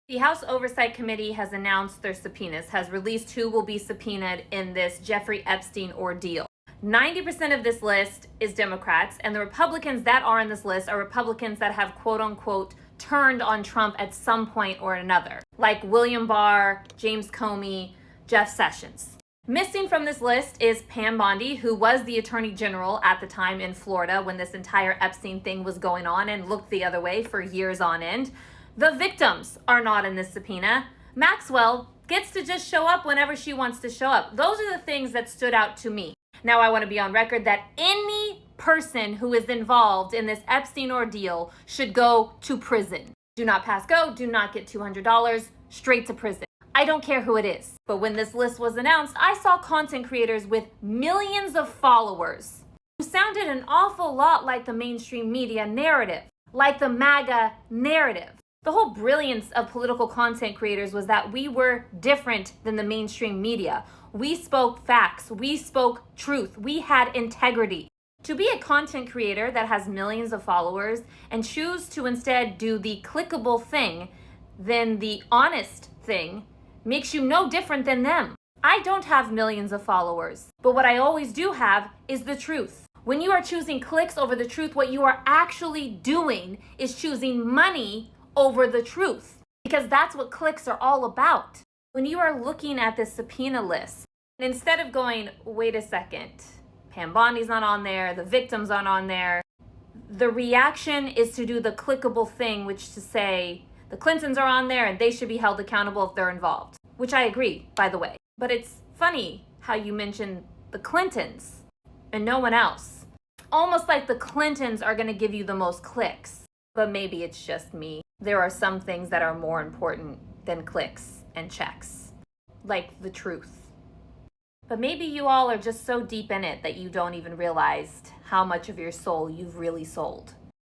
The House Oversight Committee has announced their subpoenas, has released who will be subpoenaed in this Jeffrey Epstein ordeal. 90% of this list is Democrats, and the Republicans that are in this list are Republicans that have quote unquote turned on Trump at some point or another, like William Barr, James Comey, Jeff Sessions. Missing from this list is Pam Bondi, who was the Attorney General at the time in Florida when this entire Epstein thing was going on and looked the other way for years on end. The victims are not in this subpoena. Maxwell gets to just show up whenever she wants to show up. Those are the things that stood out to me. Now, I want to be on record that any person who is involved in this Epstein ordeal should go to prison. Do not pass go, do not get $200, straight to prison. I don't care who it is. But when this list was announced, I saw content creators with millions of followers who sounded an awful lot like the mainstream media narrative, like the MAGA narrative. The whole brilliance of political content creators was that we were different than the mainstream media. We spoke facts, we spoke truth, we had integrity. To be a content creator that has millions of followers and choose to instead do the clickable thing than the honest thing makes you no different than them. I don't have millions of followers, but what I always do have is the truth. When you are choosing clicks over the truth, what you are actually doing is choosing money over the truth, because that's what clicks are all about. When you are looking at this subpoena list, instead of going, wait a second, Pam Bondi's not on there, the victims aren't on there, the reaction is to do the clickable thing, which to say the Clintons are on there and they should be held accountable if they're involved, which I agree, by the way. But it's funny how you mention the Clintons and no one else. Almost like the Clintons are going to give you the most clicks. But maybe it's just me. There are some things that are more important than clicks and checks, like the truth. But maybe you all are just so deep in it that you don't even realize how much of your soul you've really sold.